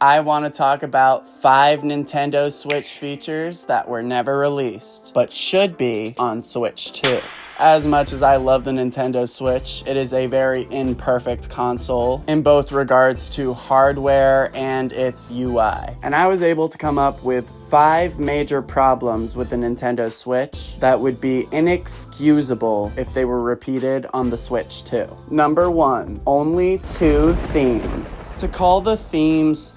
I want to talk about 5 Nintendo Switch features that were never released, but should be on Switch 2. As much as I love the Nintendo Switch, it is a very imperfect console in both regards to hardware and its UI. And I was able to come up with 5 major problems with the Nintendo Switch that would be inexcusable if they were repeated on the Switch 2. Number 1, only 2 themes. To call the themes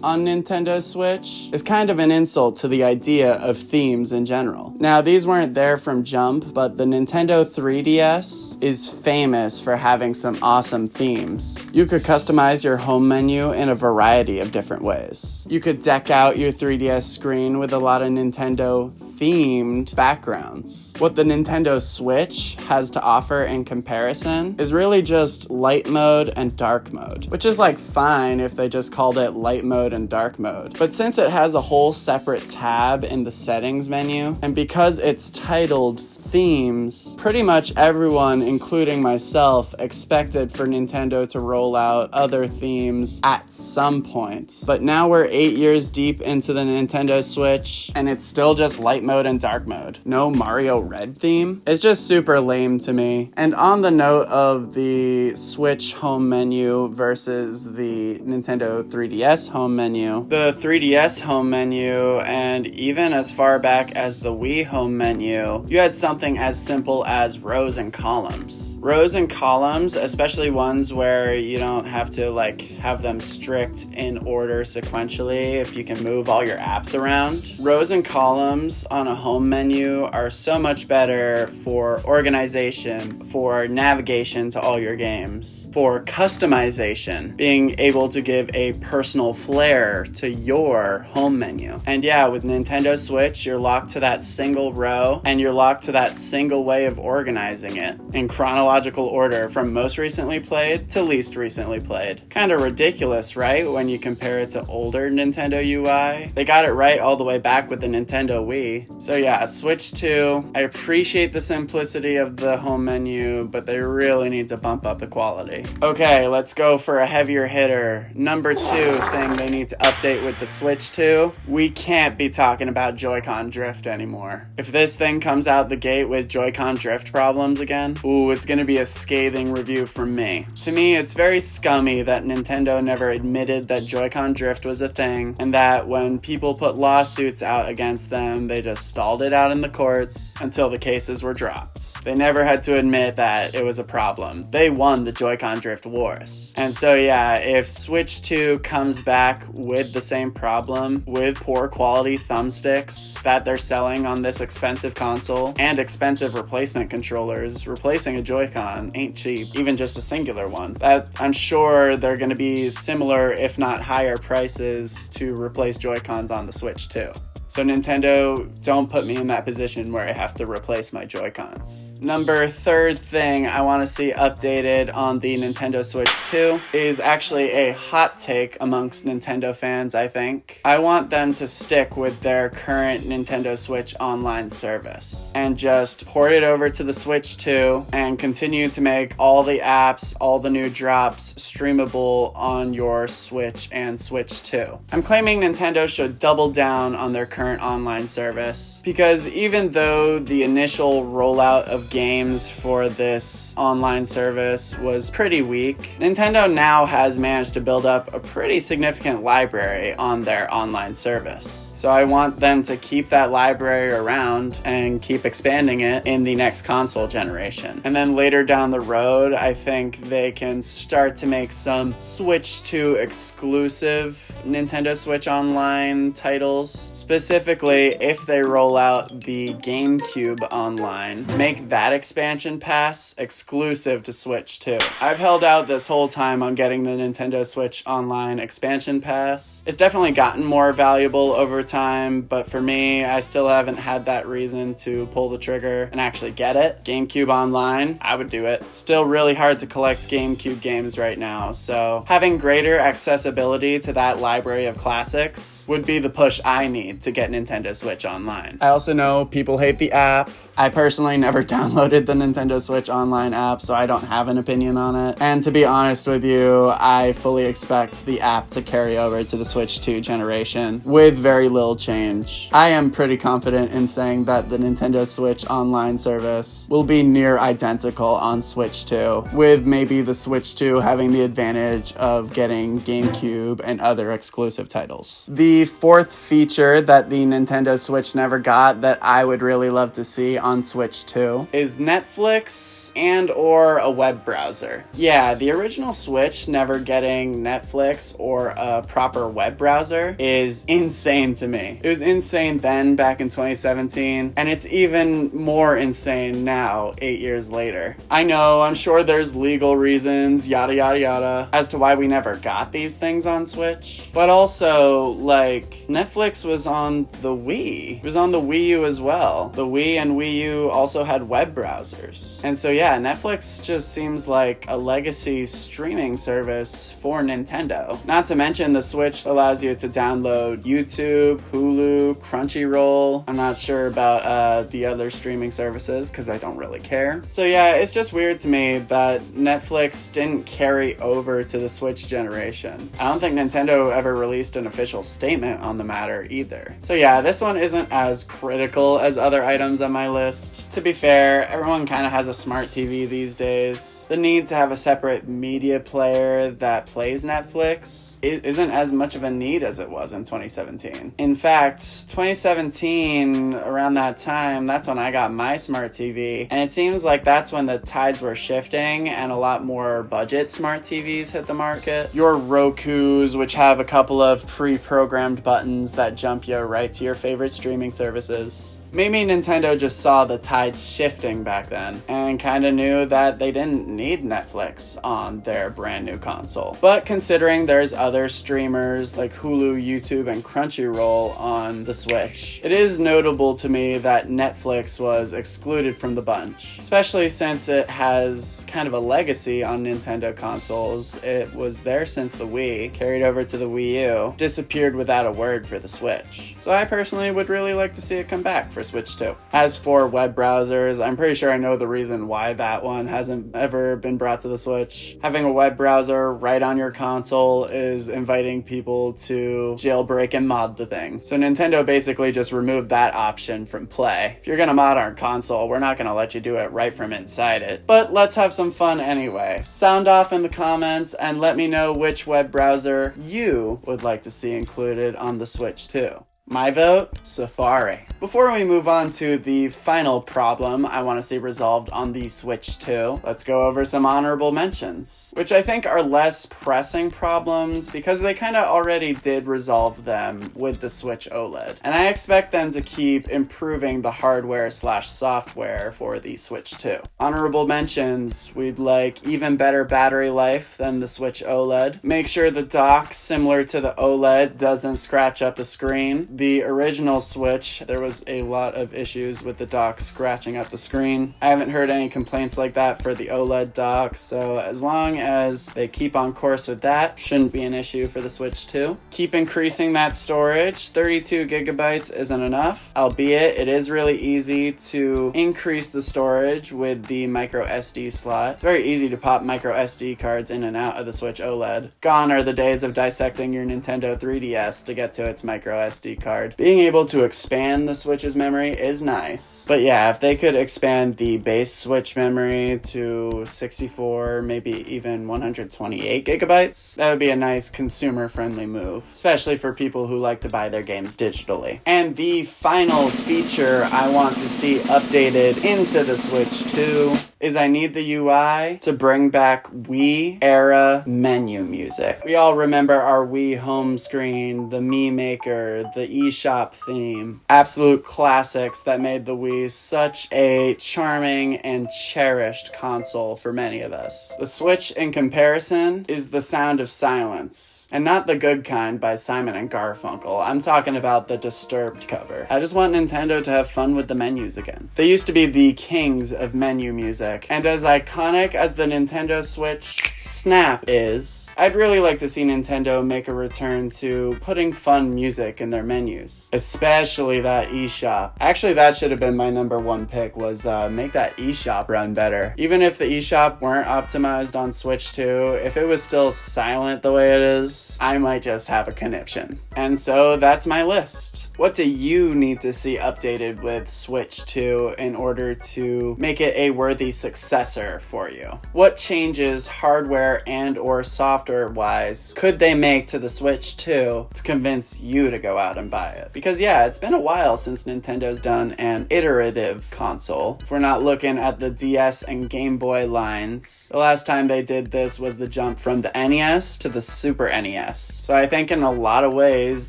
on Nintendo Switch is kind of an insult to the idea of themes in general. Now, these weren't there from jump, but the Nintendo 3DS is famous for having some awesome themes. You could customize your home menu in a variety of different ways. You could deck out your 3DS screen with a lot of Nintendo themed backgrounds. What the Nintendo Switch has to offer in comparison is really just light mode and dark mode, which is like fine if they just called it light mode and dark mode. But since it has a whole separate tab in the settings menu, and because it's titled themes, pretty much everyone, including myself, expected for Nintendo to roll out other themes at some point. But now we're 8 years deep into the Nintendo Switch, and it's still just light mode and dark mode. No Mario Red theme. It's just super lame to me. And on the note of the Switch home menu versus the Nintendo 3DS home menu, the 3DS home menu, and even as far back as the Wii home menu, you had something as simple as rows and columns. Rows and columns, especially ones where you don't have to have them strict in order sequentially if you can move all your apps around. Rows and columns on a home menu are so much better for organization, for navigation to all your games, for customization, being able to give a personal flair to your home menu. And yeah, with Nintendo Switch, you're locked to that single row and you're locked to that single way of organizing it in chronological order from most recently played to least recently played. Kind of ridiculous, right? When you compare it to older Nintendo UI. They got it right all the way back with the Nintendo Wii. So yeah, Switch 2, I appreciate the simplicity of the home menu, but they really need to bump up the quality. Okay, let's go for a heavier hitter. Number 2 thing they need to update with the Switch 2, we can't be talking about Joy-Con drift anymore. If this thing comes out the gate with Joy-Con drift problems again, it's gonna be a scathing review from me. To me, it's very scummy that Nintendo never admitted that Joy-Con drift was a thing, and that when people put lawsuits out against them, they just stalled it out in the courts until the cases were dropped. They never had to admit that it was a problem. They won the Joy-Con drift wars. And so yeah, if Switch 2 comes back with the same problem, with poor quality thumbsticks that they're selling on this expensive console, and expensive replacement controllers, replacing a Joy-Con ain't cheap, even just a singular one. That I'm sure they're going to be similar, if not higher prices to replace Joy-Cons on the Switch too. So Nintendo, don't put me in that position where I have to replace my Joy-Cons. Number 3rd thing I want to see updated on the Nintendo Switch 2 is actually a hot take amongst Nintendo fans, I think. I want them to stick with their current Nintendo Switch online service and just port it over to the Switch 2 and continue to make all the apps, all the new drops streamable on your Switch and Switch 2. I'm claiming Nintendo should double down on their current online service, because even though the initial rollout of games for this online service was pretty weak, Nintendo now has managed to build up a pretty significant library on their online service. So I want them to keep that library around and keep expanding it in the next console generation. And then later down the road, I think they can start to make some Switch 2 exclusive Nintendo Switch Online titles. Specifically, if they roll out the GameCube Online, make that expansion pass exclusive to Switch 2. I've held out this whole time on getting the Nintendo Switch Online expansion pass. It's definitely gotten more valuable over time, but for me, I still haven't had that reason to pull the trigger and actually get it. GameCube Online, I would do it. It's still really hard to collect GameCube games right now, so having greater accessibility to that library of classics would be the push I need to get get Nintendo Switch Online. I also know people hate the app. I personally never downloaded the Nintendo Switch Online app, so I don't have an opinion on it. And to be honest with you, I fully expect the app to carry over to the Switch 2 generation with very little change. I am pretty confident in saying that the Nintendo Switch Online service will be near identical on Switch 2, with maybe the Switch 2 having the advantage of getting GameCube and other exclusive titles. The fourth feature that the Nintendo Switch never got that I would really love to see on Switch 2 is Netflix and or a web browser. Yeah, the original Switch never getting Netflix or a proper web browser is insane to me. It was insane then back in 2017, and it's even more insane now, 8 years later. I know, I'm sure there's legal reasons, yada yada yada, as to why we never got these things on Switch, but also, like, Netflix was on the Wii. It was on the Wii U as well. The Wii and Wii U also had web browsers. And so yeah, Netflix just seems like a legacy streaming service for Nintendo. Not to mention the Switch allows you to download YouTube, Hulu, Crunchyroll. I'm not sure about the other streaming services because I don't really care. So yeah, it's just weird to me that Netflix didn't carry over to the Switch generation. I don't think Nintendo ever released an official statement on the matter either. So yeah, this one isn't as critical as other items on my list. To be fair, everyone kind of has a smart TV these days. The need to have a separate media player that plays Netflix isn't as much of a need as it was in 2017. In fact, 2017, around that time, that's when I got my smart TV, and it seems like that's when the tides were shifting and a lot more budget smart TVs hit the market. Your Rokus, which have a couple of pre-programmed buttons that jump you right to your favorite streaming services. Maybe Nintendo just saw the tide shifting back then and kind of knew that they didn't need Netflix on their brand new console. But considering there's other streamers like Hulu, YouTube, and Crunchyroll on the Switch, it is notable to me that Netflix was excluded from the bunch, especially since it has kind of a legacy on Nintendo consoles. It was there since the Wii, carried over to the Wii U, disappeared without a word for the Switch. So I personally would really like to see it come back for Switch 2. As for web browsers, I'm pretty sure I know the reason why that one hasn't ever been brought to the Switch. Having a web browser right on your console is inviting people to jailbreak and mod the thing. So Nintendo basically just removed that option from play. If you're gonna mod our console, we're not gonna let you do it right from inside it. But let's have some fun anyway. Sound off in the comments and let me know which web browser you would like to see included on the Switch 2. My vote, Safari. Before we move on to the final problem I want to see resolved on the Switch 2, let's go over some honorable mentions, which I think are less pressing problems because they kind of already did resolve them with the Switch OLED. And I expect them to keep improving the hardware/software for the Switch 2. Honorable mentions, we'd like even better battery life than the Switch OLED. Make sure the dock, similar to the OLED, doesn't scratch up the screen. The original Switch, there was a lot of issues with the dock scratching up the screen. I haven't heard any complaints like that for the OLED dock, so as long as they keep on course with that, shouldn't be an issue for the Switch 2. Keep increasing that storage. 32 gigabytes isn't enough, albeit it is really easy to increase the storage with the micro SD slot. It's very easy to pop micro SD cards in and out of the Switch OLED. Gone are the days of dissecting your Nintendo 3DS to get to its micro SD card. Being able to expand the Switch's memory is nice. But yeah, if they could expand the base Switch memory to 64, maybe even 128 gigabytes, that would be a nice consumer-friendly move, especially for people who like to buy their games digitally. And the final feature I want to see updated into the Switch 2 is I need the UI to bring back Wii-era menu music. We all remember our Wii home screen, the Mii Maker, the eShop theme. Absolute classics that made the Wii such a charming and cherished console for many of us. The Switch, in comparison, is the sound of silence. And not the good kind by Simon and Garfunkel. I'm talking about the Disturbed cover. I just want Nintendo to have fun with the menus again. They used to be the kings of menu music, classic. And as iconic as the Nintendo Switch Snap is, I'd really like to see Nintendo make a return to putting fun music in their menus, especially that eShop. Actually, that should have been my number one pick, was make that eShop run better. Even if the eShop weren't optimized on Switch 2, if it was still silent the way it is, I might just have a conniption. And so that's my list. What do you need to see updated with Switch 2 in order to make it a worthy successor for you? What changes, hardware and or software wise, could they make to the Switch 2 to convince you to go out and buy it? Because yeah, it's been a while since Nintendo's done an iterative console. If we're not looking at the DS and Game Boy lines, the last time they did this was the jump from the NES to the Super NES. So I think in a lot of ways,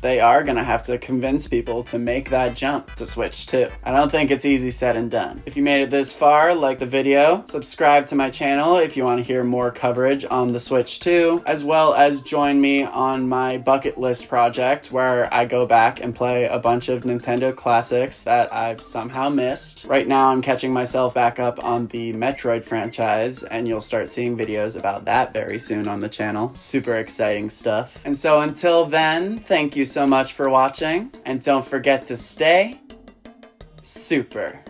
they are gonna have to convince people to make that jump to Switch 2. I don't think it's easy said and done. If you made it this far, like the video, subscribe to my channel if you want to hear more coverage on the Switch 2, as well as join me on my bucket list project where I go back and play a bunch of Nintendo classics that I've somehow missed. Right now I'm catching myself back up on the Metroid franchise, and you'll start seeing videos about that very soon on the channel. Super exciting stuff. And so until then, thank you so much for watching, and don't forget to stay super.